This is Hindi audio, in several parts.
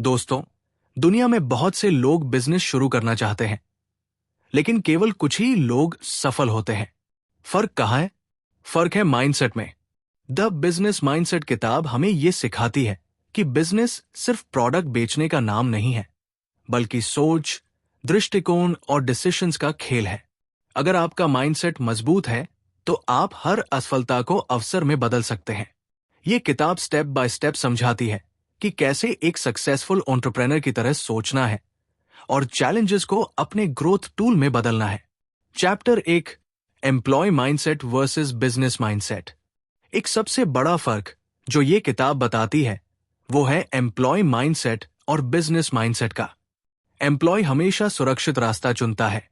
दोस्तों, दुनिया में बहुत से लोग बिजनेस शुरू करना चाहते हैं, लेकिन केवल कुछ ही लोग सफल होते हैं। फर्क कहाँ है? फर्क है माइंडसेट में। द बिजनेस माइंडसेट किताब हमें यह सिखाती है कि बिजनेस सिर्फ प्रोडक्ट बेचने का नाम नहीं है, बल्कि सोच, दृष्टिकोण और डिसीजंस का खेल है। अगर आपका माइंडसेट मजबूत है, तो आप हर असफलता को अवसर में बदल सकते हैं। ये किताब स्टेप बाय स्टेप समझाती है कि कैसे एक सक्सेसफुल एंटरप्रेन्योर की तरह सोचना है और चैलेंजेस को अपने ग्रोथ टूल में बदलना है। Chapter 1, employ mindset versus business mindset. एक सबसे बड़ा फर्क जो ये किताब बताती है, वो है एम्प्लॉय माइंडसेट और बिजनेस माइंडसेट का। एम्प्लॉय हमेशा सुरक्षित रास्ता चुनता है,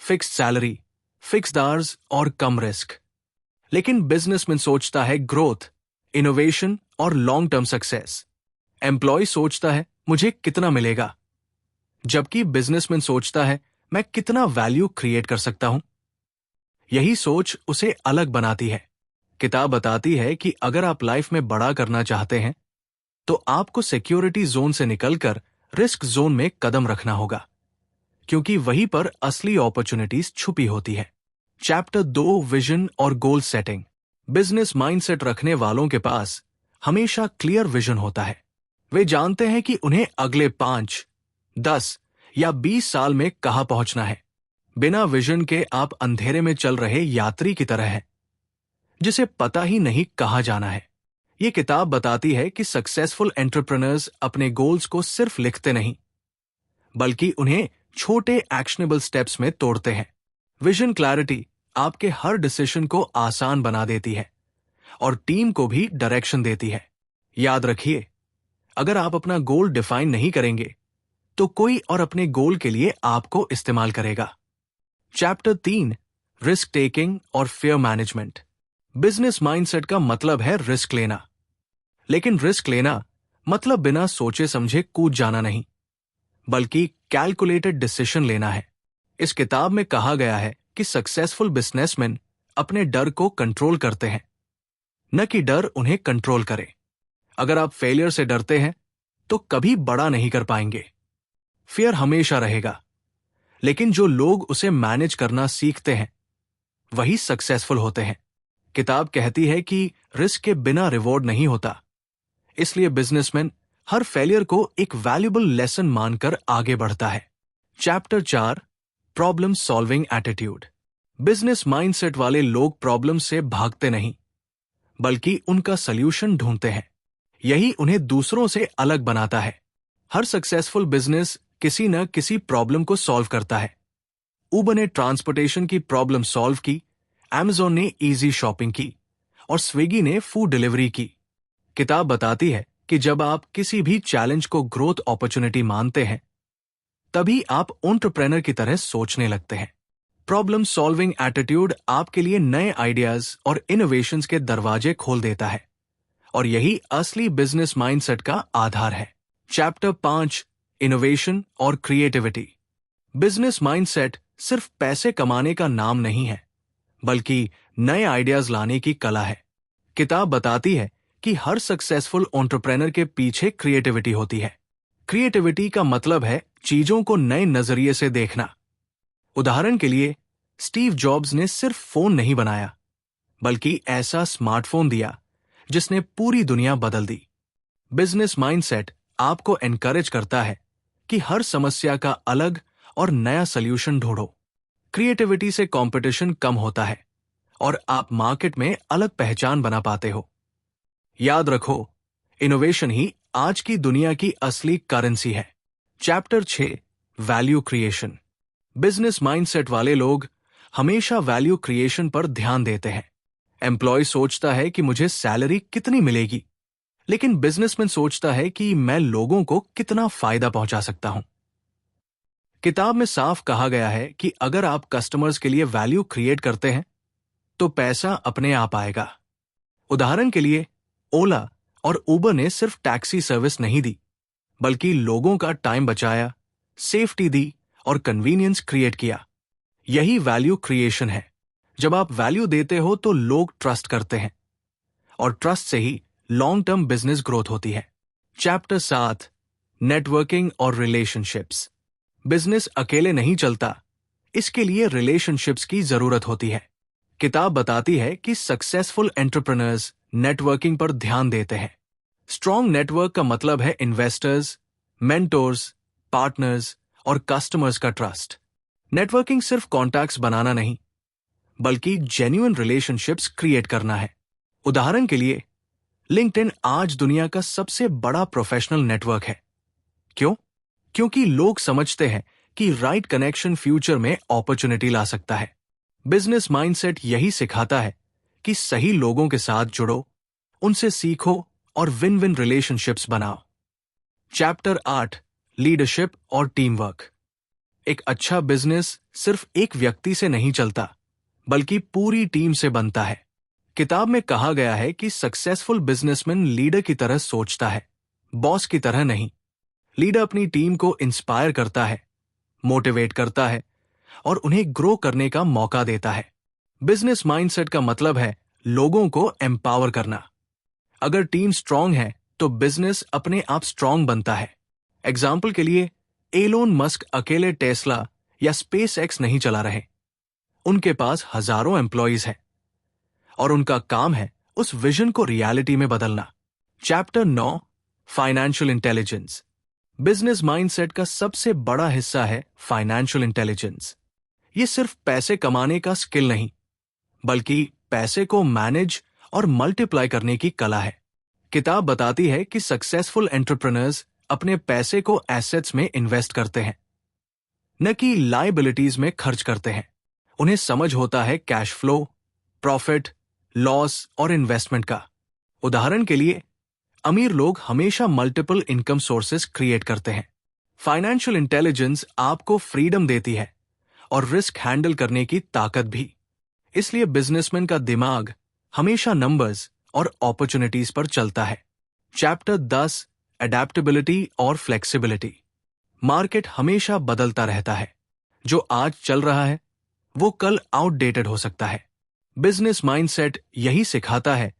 फिक्स्ड सैलरी, फिक्स्ड आवर्स और कम रिस्क। लेकिन बिजनेसमैन सोचता है ग्रोथ, इनोवेशन और लॉन्ग टर्म सक्सेस। एम्प्लॉय सोचता है मुझे कितना मिलेगा, जबकि बिजनेसमैन सोचता है मैं कितना वैल्यू क्रिएट कर सकता हूं। यही सोच उसे अलग बनाती है। किताब बताती है कि अगर आप लाइफ में बड़ा करना चाहते हैं, तो आपको सिक्योरिटी जोन से निकलकर रिस्क जोन में कदम रखना होगा, क्योंकि वहीं पर असली अपॉर्चुनिटीज छुपी होती है। चैप्टर 2, विजन और गोल सेटिंग। बिजनेस माइंडसेट रखने वालों के पास हमेशा क्लियर विजन होता है। वे जानते हैं कि उन्हें अगले 5, 10 या 20 साल में कहां पहुंचना है। बिना विजन के आप अंधेरे में चल रहे यात्री की तरह हैं, जिसे पता ही नहीं कहां जाना है। यह किताब बताती है कि सक्सेसफुल एंटरप्रेन्योर्स अपने गोल्स को सिर्फ लिखते नहीं, बल्कि उन्हें छोटे एक्शनेबल स्टेप्स में तोड़ते हैं। विजन क्लैरिटी आपके हर डिसीजन को आसान बना देती है और टीम को भी डायरेक्शन देती है। याद रखिए, अगर आप अपना गोल डिफाइन नहीं करेंगे, तो कोई और अपने गोल के लिए आपको इस्तेमाल करेगा। चैप्टर 3, रिस्क टेकिंग और फियर मैनेजमेंट। बिजनेस माइंडसेट का मतलब है रिस्क लेना, लेकिन रिस्क लेना मतलब बिना सोचे समझे कूद जाना नहीं, बल्कि कैलकुलेटेड डिसीजन लेना है। इस किताब में कहा गया है कि सक्सेसफुल बिजनेसमैन अपने डर को कंट्रोल करते हैं, न कि डर उन्हें कंट्रोल करे। अगर आप फेलियर से डरते हैं, तो कभी बड़ा नहीं कर पाएंगे। फियर हमेशा रहेगा, लेकिन जो लोग उसे मैनेज करना सीखते हैं, वही सक्सेसफुल होते हैं। किताब कहती है कि रिस्क के बिना रिवॉर्ड नहीं होता, इसलिए बिजनेसमैन हर फेलियर को एक वैल्यूएबल लेसन मानकर आगे बढ़ता है। Chapter 4, problem solving attitude. Business mindset वाले लोग प्रॉब्लम से भागते नहीं, बल्कि उनका सल्यूशन ढूंढते हैं। यही उन्हें दूसरों से अलग बनाता है। हर सक्सेसफुल बिजनेस किसी न किसी प्रॉब्लम को सॉल्व करता है। उबर ने ट्रांसपोर्टेशन की प्रॉब्लम सॉल्व की, Amazon ने इजी शॉपिंग की और स्विगी ने फूड डिलीवरी की। किताब बताती है कि जब आप किसी भी चैलेंज को ग्रोथ अपॉर्चुनिटी मानते हैं, तभी आप एंटरप्रेन्योर की तरह सोचने लगते हैं। प्रॉब्लम सॉल्विंग एटीट्यूड आपके लिए नए आइडियाज और इनोवेशंस के दरवाजे खोल देता है, और यही असली बिजनेस माइंडसेट का आधार है। चैप्टर 5, इनोवेशन और क्रिएटिविटी। बिजनेस माइंडसेट सिर्फ पैसे कमाने का नाम नहीं है, बल्कि नए आइडियाज लाने की कला है। किताब बताती है कि हर सक्सेसफुल एंटरप्रेन्योर के पीछे क्रिएटिविटी होती है। क्रिएटिविटी का मतलब है चीजों को नए नजरिए से देखना। उदाहरण के लिए, स्टीव जॉब्स ने सिर्फ फोन नहीं बनाया, बल्कि ऐसा स्मार्टफोन दिया जिसने पूरी दुनिया बदल दी। बिजनेस माइंडसेट आपको एनकरेज करता है कि हर समस्या का अलग और नया सल्यूशन ढूंढो। क्रिएटिविटी से कंपटीशन कम होता है और आप मार्केट में अलग पहचान बना पाते हो। याद रखो, इनोवेशन ही आज की दुनिया की असली करेंसी है। Chapter 6, value creation. Business mindset वाले लोग हमेशा वैल्यू क्रिएशन पर ध्यान देते हैं। एम्प्लॉय सोचता है कि मुझे सैलरी कितनी मिलेगी, लेकिन बिजनेसमैन सोचता है कि मैं लोगों को कितना फायदा पहुंचा सकता हूं। किताब में साफ कहा गया है कि अगर आप कस्टमर्स के लिए वैल्यू क्रिएट करते हैं, तो पैसा अपने आप आएगा। उदाहरण के लिए, ओला और उबर ने सिर्फ टैक्सी सर्विस नहीं दी, बल्कि लोगों का टाइम बचाया, सेफ्टी दी और कन्वीनियंस क्रिएट किया। यही वैल्यू क्रिएशन है। जब आप वैल्यू देते हो, तो लोग ट्रस्ट करते हैं, और ट्रस्ट से ही लॉन्ग टर्म बिजनेस ग्रोथ होती है। चैप्टर 7, नेटवर्किंग और रिलेशनशिप्स। बिजनेस अकेले नहीं चलता, इसके लिए रिलेशनशिप्स की जरूरत होती है। किताब बताती है कि सक्सेसफुल एंटरप्रेन्योर्स नेटवर्किंग पर ध्यान देते हैं। स्ट्रॉन्ग नेटवर्क का मतलब है इन्वेस्टर्स, मेंटोर्स, पार्टनर्स और कस्टमर्स का ट्रस्ट। नेटवर्किंग सिर्फ कॉन्टैक्ट्स बनाना नहीं, बल्कि जेन्युइन रिलेशनशिप्स क्रिएट करना है। उदाहरण के लिए, लिंक्डइन आज दुनिया का सबसे बड़ा प्रोफेशनल नेटवर्क है। क्यों? क्योंकि लोग समझते हैं कि राइट कनेक्शन फ्यूचर में अपॉर्चुनिटी ला सकता है। बिजनेस माइंडसेट यही सिखाता है कि सही लोगों के साथ जुड़ो, उनसे सीखो और विन विन रिलेशनशिप्स बनाओ। चैप्टर 8, लीडरशिप और टीम वर्क। एक अच्छा बिजनेस सिर्फ एक व्यक्ति से नहीं चलता, बल्कि पूरी टीम से बनता है। किताब में कहा गया है कि सक्सेसफुल बिजनेसमैन लीडर की तरह सोचता है, बॉस की तरह नहीं। लीडर अपनी टीम को इंस्पायर करता है, मोटिवेट करता है और उन्हें ग्रो करने का मौका देता है। बिजनेस माइंडसेट का मतलब है लोगों को एम्पावर करना। अगर टीम स्ट्रांग है तो बिजनेस अपने आप स्ट्रांग बनता है। एग्जाम्पल के लिए, एलोन मस्क अकेले टेस्ला या स्पेस एक्स नहीं चला रहे। उनके पास हजारों एम्प्लॉइज हैं और उनका काम है उस विजन को रियलिटी में बदलना। Chapter 9, financial intelligence. Business mindset का सबसे बड़ा हिस्सा है फाइनेंशियल इंटेलिजेंस। ये सिर्फ पैसे कमाने का स्किल नहीं, बल्कि पैसे को मैनेज और मल्टीप्लाई करने की कला है। किताब बताती है कि सक्सेसफुल एंटरप्रेन्योर्स अपने पैसे को एसेट्स में इन्वेस्ट करते हैं, न कि लायबिलिटीज में खर्च करते हैं। उन्हें समझ होता है कैश फ्लो, प्रॉफिट, लॉस और इन्वेस्टमेंट का। उदाहरण के लिए, अमीर लोग हमेशा मल्टीपल इनकम सोर्सेस क्रिएट करते हैं। फाइनेंशियल इंटेलिजेंस आपको फ्रीडम देती है और रिस्क हैंडल करने की ताकत भी। इसलिए बिजनेसमैन का दिमाग हमेशा नंबर्स और अपॉर्चुनिटीज पर चलता है। चैप्टर 10, एडेप्टेबिलिटी और फ्लेक्सिबिलिटी। मार्केट हमेशा बदलता रहता है। जो आज चल रहा है वो कल आउटडेटेड हो सकता है। बिजनेस माइंडसेट यही सिखाता है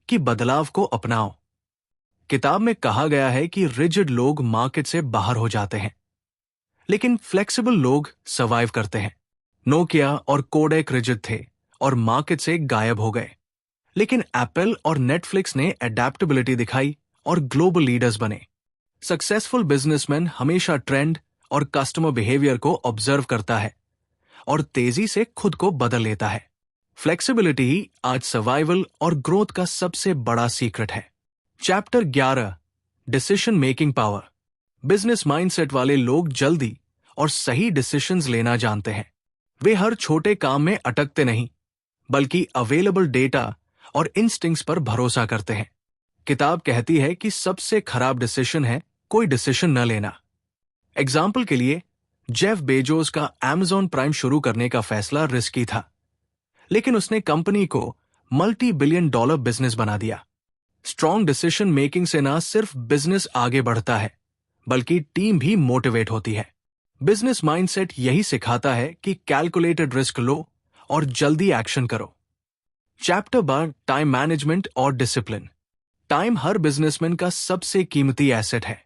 कि बदलाव को अपनाओ। किताब में कहा गया है कि रिजिड लोग मार्केट से बाहर हो जाते हैं, लेकिन फ्लेक्सिबल लोग सर्वाइव करते हैं। नोकिया और कोडेक रिजिड थे और मार्केट से गायब हो गए, लेकिन एप्पल और नेटफ्लिक्स ने एडेप्टेबिलिटी दिखाई और ग्लोबल लीडर्स बने। सक्सेसफुल बिजनेसमैन हमेशा ट्रेंड और कस्टमर बिहेवियर को ऑब्जर्व करता है और तेजी से खुद को बदल लेता है। फ्लेक्सिबिलिटी ही आज सर्वाइवल और ग्रोथ का सबसे बड़ा सीक्रेट है। Chapter 11, decision making power. Business mindset वाले लोग जल्दी और सही डिसीजंस लेना जानते हैं। वे हर छोटे काम में अटकते नहीं, बल्कि अवेलेबल डेटा और इंस्टिंक्ट्स पर भरोसा करते हैं। किताब कहती है कि सबसे खराब डिसीजन है कोई डिसीजन न लेना। एग्जाम्पल के लिए, जेफ बेजोस का अमेज़न प्राइम शुरू करने का फैसला रिस्की था, लेकिन उसने कंपनी को मल्टी बिलियन डॉलर बिजनेस बना दिया। स्ट्रॉन्ग डिसीजन मेकिंग से ना सिर्फ बिजनेस आगे बढ़ता है, बल्कि टीम भी मोटिवेट होती है। बिजनेस माइंडसेट यही सिखाता है कि कैलकुलेटेड रिस्क लो और जल्दी एक्शन करो। चैप्टर 12, टाइम मैनेजमेंट और डिसिप्लिन। टाइम हर बिजनेसमैन का सबसे कीमती एसेट है।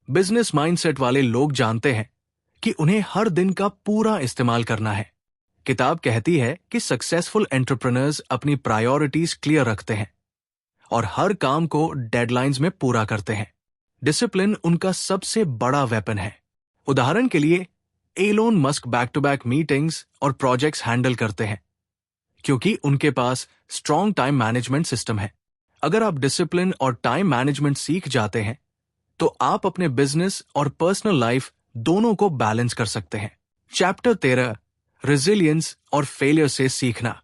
बिजनेस माइंडसेट वाले लोग जानते हैं कि उन्हें हर दिन का पूरा इस्तेमाल करना है। किताब कहती है कि सक्सेसफुल एंटरप्रेन्योर्स अपनी प्रायोरिटीज क्लियर रखते हैं और हर काम को डेडलाइंस में पूरा करते हैं। डिसिप्लिन उनका सबसे बड़ा वेपन है। उदाहरण के लिए, Elon Musk back to back meetings और प्रोजेक्ट्स हैंडल करते हैं क्योंकि उनके पास स्ट्रॉन्ग टाइम मैनेजमेंट सिस्टम है। अगर आप डिसिप्लिन और टाइम मैनेजमेंट सीख जाते हैं तो आप अपने बिजनेस और पर्सनल लाइफ दोनों को बैलेंस कर सकते हैं। चैप्टर 13, रेजिलियंस और फेलियर से सीखना।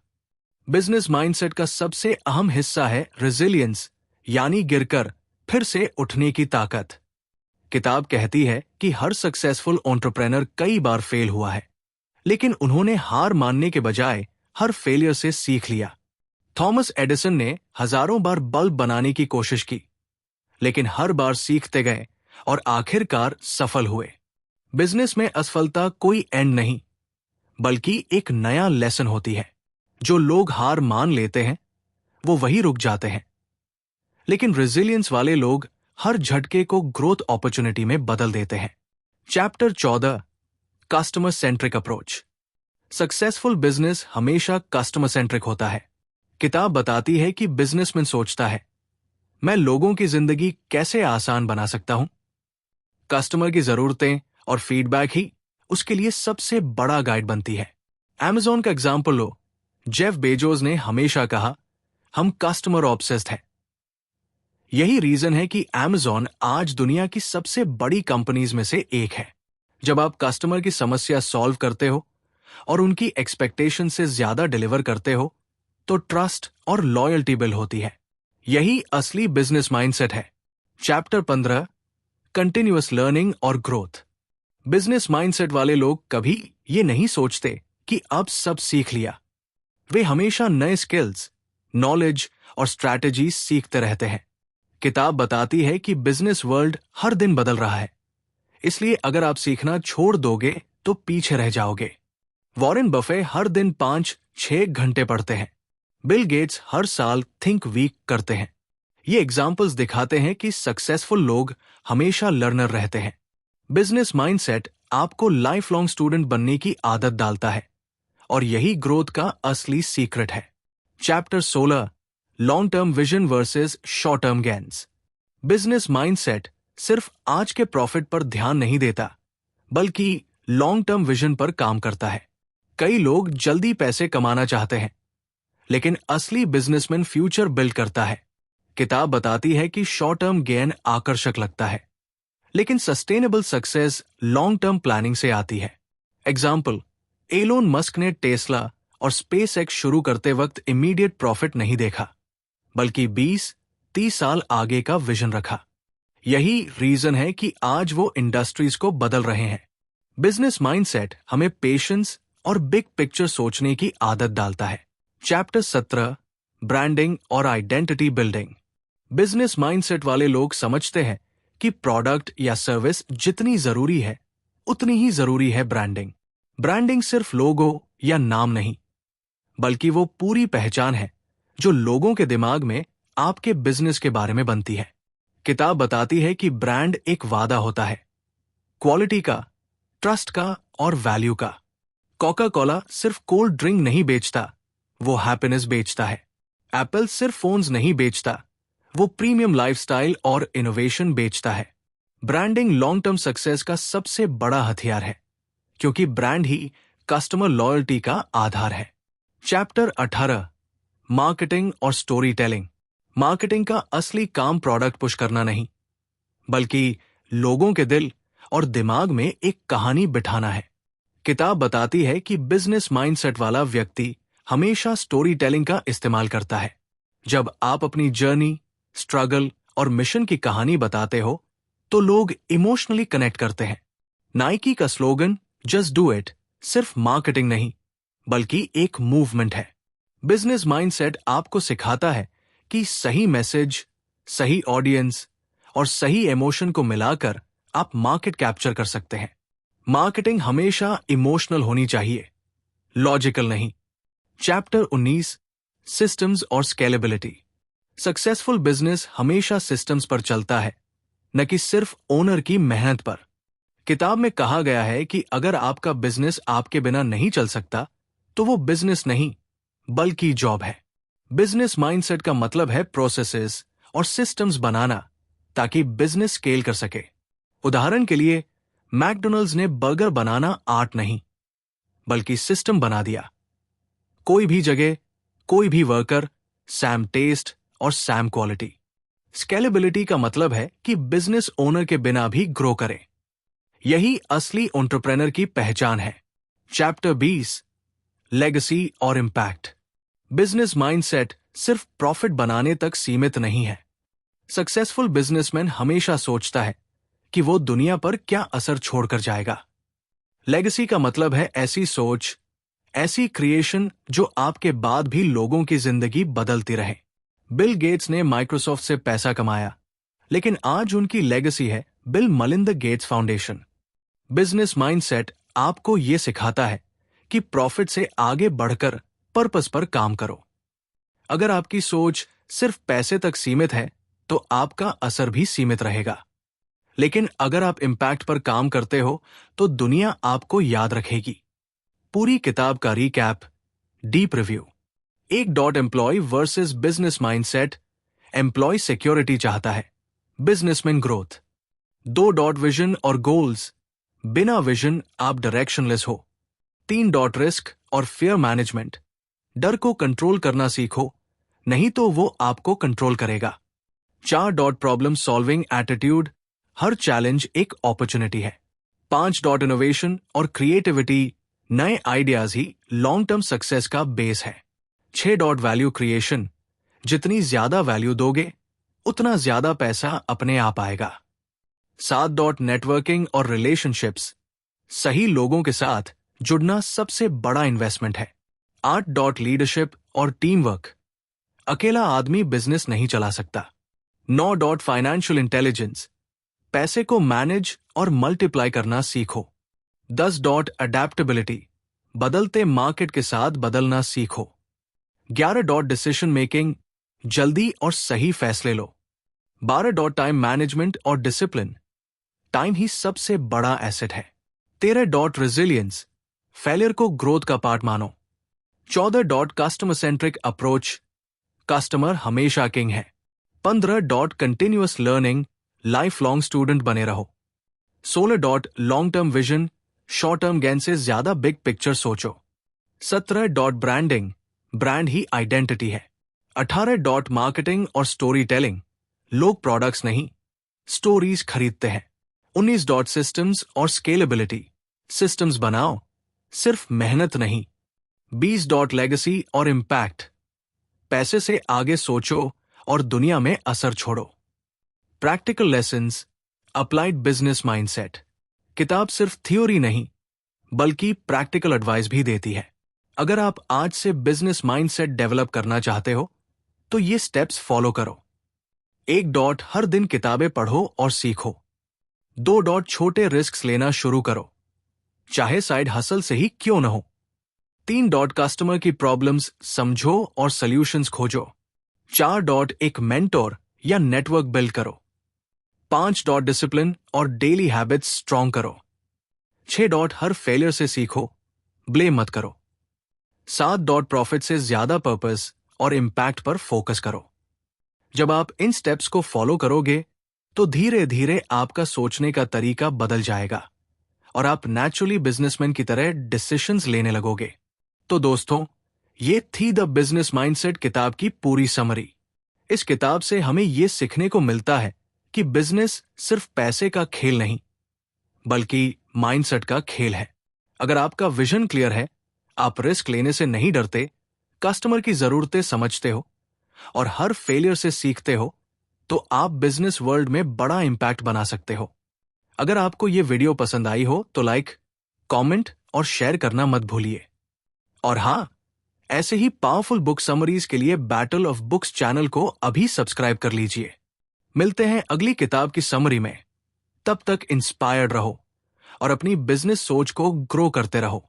बिजनेस माइंडसेट का सबसे अहम हिस्सा है रेजिलियंस, यानी गिरकर फिर से उठने की ताकत। किताब कहती है कि हर सक्सेसफुल एंटरप्रेन्योर कई बार फेल हुआ है, लेकिन उन्होंने हार मानने के बजाय हर फेलियर से सीख लिया। थॉमस एडिसन ने हजारों बार बल्ब बनाने की कोशिश की, लेकिन हर बार सीखते गए और आखिरकार सफल हुए। बिजनेस में असफलता कोई एंड नहीं, बल्कि एक नया लेसन होती है। जो लोग हार मान लेते हैं वो वही रुक जाते हैं, लेकिन रेजिलियंस वाले लोग हर झटके को ग्रोथ अपॉर्चुनिटी में बदल देते हैं। Chapter 14, customer centric approach. Successful business हमेशा कस्टमर सेंट्रिक होता है। किताब बताती है कि बिजनेसमैन सोचता है, मैं लोगों की जिंदगी कैसे आसान बना सकता हूं। कस्टमर की जरूरतें और फीडबैक ही उसके लिए सबसे बड़ा गाइड बनती है। Amazon का एग्जाम्पल लो। जेफ बेजोस ने हमेशा कहा, हम कस्टमर ऑब्सेस्ड हैं। यही रीजन है कि Amazon आज दुनिया की सबसे बड़ी कंपनीज में से एक है। जब आप कस्टमर की समस्या सॉल्व करते हो और उनकी एक्सपेक्टेशन से ज्यादा डिलीवर करते हो, तो ट्रस्ट और लॉयल्टी बिल्ड होती है। यही असली बिजनेस माइंडसेट है। चैप्टर 15, कंटिन्यूअस लर्निंग और ग्रोथ। बिजनेस माइंडसेट वाले लोग कभी ये नहीं सोचते कि अब सब सीख लिया। वे हमेशा नए स्किल्स, नॉलेज और स्ट्रैटेजी सीखते रहते हैं। किताब बताती है कि बिजनेस वर्ल्ड हर दिन बदल रहा है, इसलिए अगर आप सीखना छोड़ दोगे तो पीछे रह जाओगे। वॉरेन बफे हर दिन 5-6 घंटे पढ़ते हैं। बिल गेट्स हर साल थिंक वीक करते हैं। ये एग्जाम्पल्स दिखाते हैं कि सक्सेसफुल लोग हमेशा लर्नर रहते हैं। बिजनेस माइंडसेट आपको लाइफ लॉन्ग स्टूडेंट बनने की आदत डालता है और यही ग्रोथ का असली सीक्रेट है। Chapter 16, long term vision versus short term gains. Business mindset सिर्फ आज के प्रॉफिट पर ध्यान नहीं देता, बल्कि लॉन्ग टर्म विजन पर काम करता है। कई लोग जल्दी पैसे कमाना चाहते हैं, लेकिन असली बिजनेसमैन फ्यूचर बिल्ड करता है। किताब बताती है कि शॉर्ट टर्म गेन आकर्षक लगता है, लेकिन sustainable success long term planning से आती है। एग्जाम्पल, एलोन मस्क ने टेस्ला और स्पेस एक्स शुरू करते वक्त इमीडिएट प्रॉफिट नहीं देखा, बल्कि 20-30 साल आगे का विजन रखा। यही रीजन है कि आज वो इंडस्ट्रीज को बदल रहे हैं। बिजनेस माइंडसेट हमें पेशेंस और बिग पिक्चर सोचने की आदत डालता है। चैप्टर 17, ब्रांडिंग और आइडेंटिटी बिल्डिंग। बिजनेस माइंडसेट वाले लोग समझते हैं कि प्रोडक्ट या सर्विस जितनी जरूरी है, उतनी ही जरूरी है ब्रांडिंग। ब्रांडिंग सिर्फ लोगो या नाम नहीं, बल्कि वो पूरी पहचान है जो लोगों के दिमाग में आपके बिजनेस के बारे में बनती है। किताब बताती है कि ब्रांड एक वादा होता है, क्वालिटी का, ट्रस्ट का और वैल्यू का। कोका कोला सिर्फ कोल्ड ड्रिंक नहीं बेचता, वो हैप्पीनेस बेचता है। एप्पल सिर्फ फोन्स नहीं बेचता, वो प्रीमियम लाइफस्टाइल और इनोवेशन बेचता है। ब्रांडिंग लॉन्ग टर्म सक्सेस का सबसे बड़ा हथियार है, क्योंकि ब्रांड ही कस्टमर लॉयल्टी का आधार है। चैप्टर 18, मार्केटिंग और स्टोरी टेलिंग। मार्केटिंग का असली काम प्रोडक्ट पुश करना नहीं, बल्कि लोगों के दिल और दिमाग में एक कहानी बिठाना है। किताब बताती है कि बिजनेस माइंडसेट वाला व्यक्ति हमेशा स्टोरी टेलिंग का इस्तेमाल करता है। जब आप अपनी जर्नी, स्ट्रगल और मिशन की कहानी बताते हो, तो लोग इमोशनली कनेक्ट करते हैं। नाइकी का स्लोगन जस्ट डू इट सिर्फ मार्केटिंग नहीं, बल्कि एक मूवमेंट है। बिजनेस माइंडसेट आपको सिखाता है कि सही मैसेज, सही ऑडियंस और सही इमोशन को मिलाकर आप मार्केट कैप्चर कर सकते हैं। मार्केटिंग हमेशा इमोशनल होनी चाहिए, लॉजिकल नहीं। चैप्टर 19, सिस्टम्स और स्केलेबिलिटी। सक्सेसफुल बिजनेस हमेशा सिस्टम्स पर चलता है, न कि सिर्फ ओनर की मेहनत पर। किताब में कहा गया है कि अगर आपका बिजनेस आपके बिना नहीं चल सकता, तो वो बिजनेस नहीं, बल्कि जॉब है। बिजनेस माइंडसेट का मतलब है प्रोसेसेस और सिस्टम्स बनाना, ताकि बिजनेस स्केल कर सके। उदाहरण के लिए, मैकडॉनल्ड्स ने बर्गर बनाना आर्ट नहीं, बल्कि सिस्टम बना दिया। कोई भी जगह, कोई भी वर्कर, सैम टेस्ट और सैम क्वालिटी। स्केलेबिलिटी का मतलब है कि बिजनेस ओनर के बिना भी ग्रो करे। यही असली एंटरप्रेन्योर की पहचान है। चैप्टर 20, लेगेसी और इम्पैक्ट। बिजनेस माइंडसेट सिर्फ प्रॉफिट बनाने तक सीमित नहीं है। सक्सेसफुल बिजनेसमैन हमेशा सोचता है कि वो दुनिया पर क्या असर छोड़कर जाएगा। लेगेसी का मतलब है ऐसी सोच, ऐसी क्रिएशन जो आपके बाद भी लोगों की जिंदगी बदलती रहे। बिल गेट्स ने माइक्रोसॉफ्ट से पैसा कमाया, लेकिन आज उनकी लेगेसी है Bill Melinda Gates foundation. Business mindset आपको यह सिखाता है कि प्रॉफिट से आगे बढ़कर पर्पस पर काम करो। अगर आपकी सोच सिर्फ पैसे तक सीमित है, तो आपका असर भी सीमित रहेगा। लेकिन अगर आप इम्पैक्ट पर काम करते हो तो दुनिया आपको याद रखेगी। पूरी किताब का recap, deep review. 1. Employ versus business mindset. Employ security चाहता है, बिजनेसमैन ग्रोथ। 2. विजन और गोल्स। बिना विजन आप डायरेक्शनलेस हो। 3. रिस्क और फियर मैनेजमेंट। डर को कंट्रोल करना सीखो, नहीं तो वो आपको कंट्रोल करेगा। 4. Problem solving attitude. हर चैलेंज एक अपॉर्चुनिटी है। 5. इनोवेशन और क्रिएटिविटी। नए आइडियाज ही लॉन्ग टर्म सक्सेस का बेस है। 6. Value creation. जितनी ज्यादा वैल्यू दोगे उतना ज्यादा पैसा अपने आप आएगा। 7. नेटवर्किंग और रिलेशनशिप्स। सही लोगों के साथ जुड़ना सबसे बड़ा इन्वेस्टमेंट है। 8. लीडरशिप और टीम वर्क। अकेला आदमी बिजनेस नहीं चला सकता। 9. Financial intelligence. पैसे को मैनेज और मल्टीप्लाई करना सीखो। 10. अडेप्टेबिलिटी। बदलते मार्केट के साथ बदलना सीखो। 11. Decision making. जल्दी और सही फैसले लो। 12. टाइम मैनेजमेंट और डिसिप्लिन। टाइम ही सबसे बड़ा एसेट है। 13. रिजिलियंस। फेलियर को ग्रोथ का पार्ट मानो। 14. Customer centric approach. कस्टमर हमेशा किंग है। 15. Continuous learning. Life long student बने रहो। 16. Long term vision. Short term gain से ज्यादा बिग पिक्चर सोचो। 17. ब्रांडिंग। ब्रांड ही आइडेंटिटी है। 18. मार्केटिंग और स्टोरी टेलिंग। लोग प्रोडक्ट्स नहीं, स्टोरीज खरीदते हैं। 19. सिस्टम्स और स्केलेबिलिटी। सिस्टम्स बनाओ, सिर्फ मेहनत नहीं। 20. लेगेसी और इम्पैक्ट। पैसे से आगे सोचो और दुनिया में असर छोड़ो। Practical lessons, applied business mindset. किताब सिर्फ थ्योरी नहीं बल्कि प्रैक्टिकल एडवाइस भी देती है। अगर आप आज से बिजनेस माइंडसेट डेवलप करना चाहते हो तो ये स्टेप्स फॉलो करो। 1. हर दिन किताबें पढ़ो और सीखो। 2. छोटे रिस्क लेना शुरू करो, चाहे साइड हसल से ही क्यों न हो। 3. कस्टमर की प्रॉब्लम्स समझो और सॉल्यूशंस खोजो। 4. एक मेंटोर या नेटवर्क बिल्ड करो। 5. डिसिप्लिन और डेली हैबिट्स स्ट्रॉन्ग करो। 6. हर फेलियर से सीखो, ब्लेम मत करो। 7. प्रॉफिट से ज्यादा पर्पस और इम्पैक्ट पर फोकस करो। जब आप इन स्टेप्स को फॉलो करोगे तो धीरे धीरे आपका सोचने का तरीका बदल जाएगा और आप नेचुरली बिजनेसमैन की तरह डिसीजंस लेने लगोगे। तो दोस्तों, ये थी द बिजनेस माइंडसेट किताब की पूरी समरी। इस किताब से हमें ये सीखने को मिलता है कि बिजनेस सिर्फ पैसे का खेल नहीं बल्कि माइंडसेट का खेल है। अगर आपका विजन क्लियर है, आप रिस्क लेने से नहीं डरते, कस्टमर की जरूरतें समझते हो और हर फेलियर से सीखते हो, तो आप बिजनेस वर्ल्ड में बड़ा इंपैक्ट बना सकते हो। अगर आपको ये वीडियो पसंद आई हो तो लाइक, कमेंट और शेयर करना मत भूलिए। और हाँ, ऐसे ही पावरफुल बुक समरीज के लिए बैटल ऑफ बुक्स चैनल को अभी सब्सक्राइब कर लीजिए। मिलते हैं अगली किताब की समरी में। तब तक इंस्पायर्ड रहो और अपनी बिजनेस सोच को ग्रो करते रहो।